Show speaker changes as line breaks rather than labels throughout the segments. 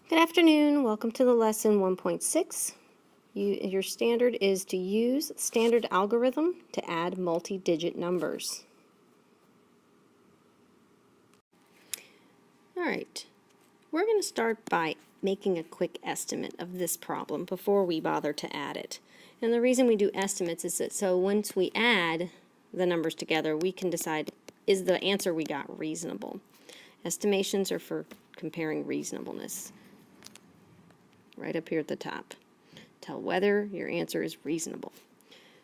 Good afternoon. Welcome to the lesson 1.6. Your standard is to use standard algorithm to add multi-digit numbers. All right. We're going to start by making a quick estimate of this problem before we bother to add it. And the reason we do estimates is that so once we add the numbers together, we can decide, is the answer we got reasonable? Estimations are for comparing reasonableness. Right up here at the top. Tell whether your answer is reasonable.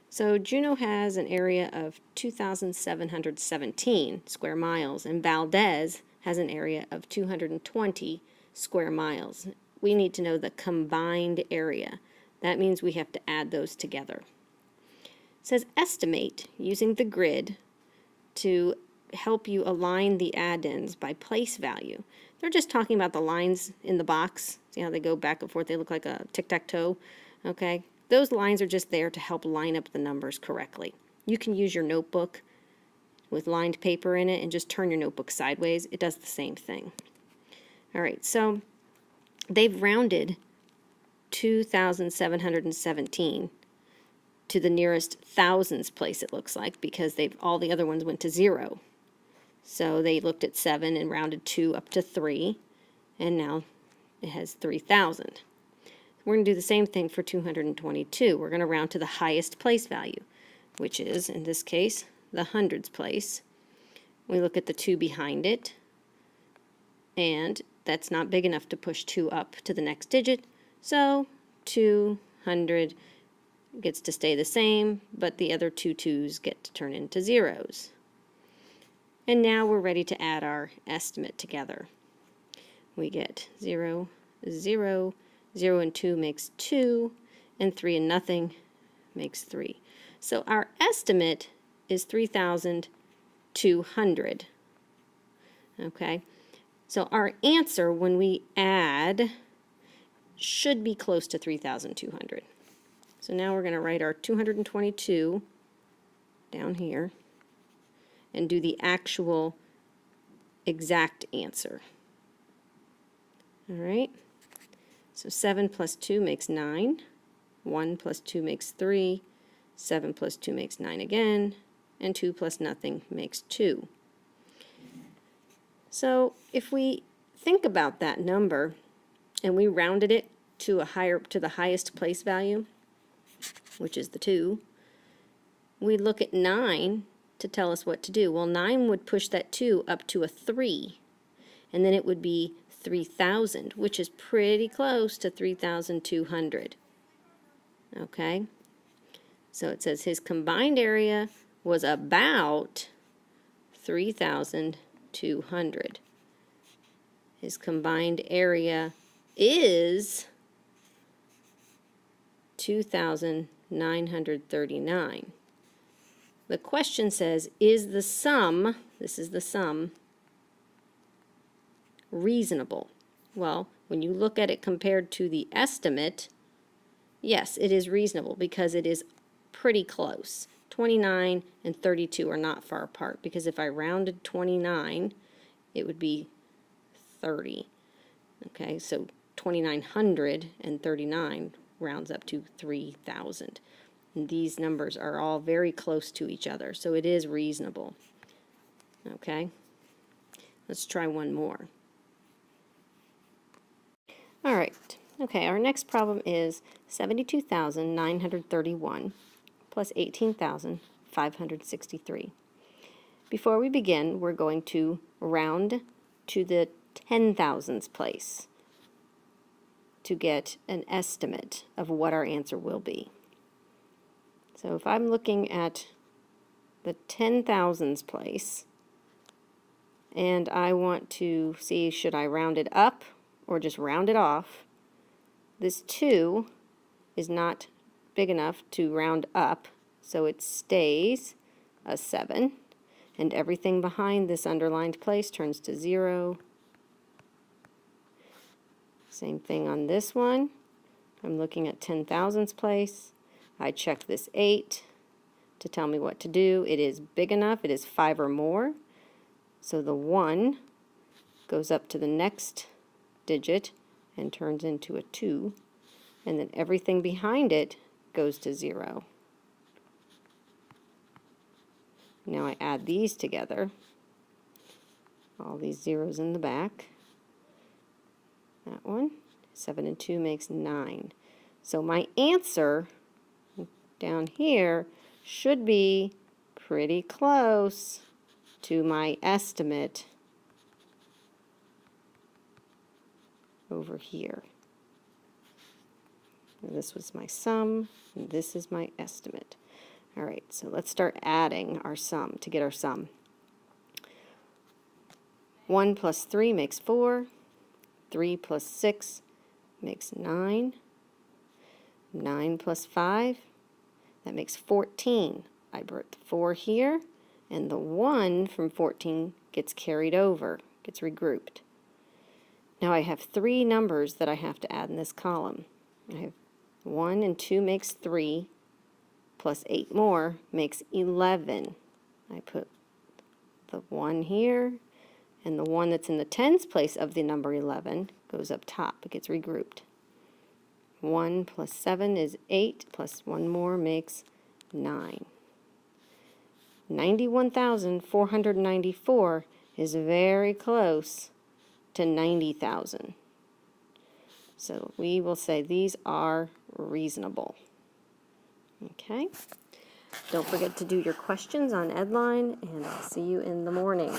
So Juneau has an area of 2,717 square miles, and Valdez has an area of 220 square miles. We need to know the combined area. That means we have to add those together. It says estimate using the grid to help you align the add-ins by place value. They're just talking about the lines in the box. See how they go back and forth? They look like a tic-tac-toe. Okay? Those lines are just there to help line up the numbers correctly. You can use your notebook with lined paper in it and just turn your notebook sideways. It does the same thing. All right, so they've rounded 2,717 to the nearest thousands place, it looks like, because all the other ones went to 0. So they looked at 7 and rounded 2 up to 3, and now it has 3,000. We're going to do the same thing for 222. We're going to round to the highest place value, which is, in this case, the hundreds place. We look at the 2 behind it, and that's not big enough to push 2 up to the next digit, so 200 gets to stay the same, but the other 2 2s get to turn into zeros. And now we're ready to add our estimate together. We get 0, 0, 0 and 2 makes 2, and 3 and nothing makes 3. So our estimate is 3,200. Okay, so our answer when we add should be close to 3,200. So now we're going to write our 222 down here and do the actual exact answer. All right, so 7 plus 2 makes 9, 1 plus 2 makes 3, 7 plus 2 makes 9 again, and 2 plus nothing makes 2. So if we think about that number and we rounded it to the highest place value, which is the 2, we look at 9 to tell us what to do. Well, 9 would push that 2 up to a 3, and then it would be 3,000, which is pretty close to 3,200. Okay? So it says his combined area was about 3,200. His combined area is 2,939. The question says, is the sum, this is the sum, reasonable? Well, when you look at it compared to the estimate, yes, it is reasonable because it is pretty close. 29 and 32 are not far apart, because if I rounded 29, it would be 30. Okay, so 2,939 rounds up to 3,000. These numbers are all very close to each other, so it is reasonable. Okay, let's try one more. All right, okay, our next problem is 72,931 plus 18,563. Before we begin, we're going to round to the 10,000s place to get an estimate of what our answer will be. So if I'm looking at the 10,000s place and I want to see, should I round it up or just round it off, this 2 is not big enough to round up, so it stays a 7, and everything behind this underlined place turns to 0. Same thing on this one. I'm looking at 10,000s place. I check this 8 to tell me what to do. It is big enough. It is 5 or more. So the 1 goes up to the next digit and turns into a 2, and then everything behind it goes to 0. Now I add these together, all these zeros in the back. That one, 7 and 2 makes 9. So my answer down here should be pretty close to my estimate over here. And this was my sum, and this is my estimate. All right, so let's start adding our sum to get our sum. 1 plus 3 makes 4. 3 plus 6 makes 9. 9 plus 5, that makes 14. I put the 4 here, and the 1 from 14 gets carried over, gets regrouped. Now I have 3 numbers that I have to add in this column. I have 1 and 2 makes 3, plus 8 more makes 11. I put the 1 here, and the 1 that's in the tens place of the number 11 goes up top. It gets regrouped. 1 plus 7 is 8, plus 1 more makes 9. 91,494 is very close to 90,000. So we will say these are reasonable. Okay? Don't forget to do your questions on Edline, and I'll see you in the morning.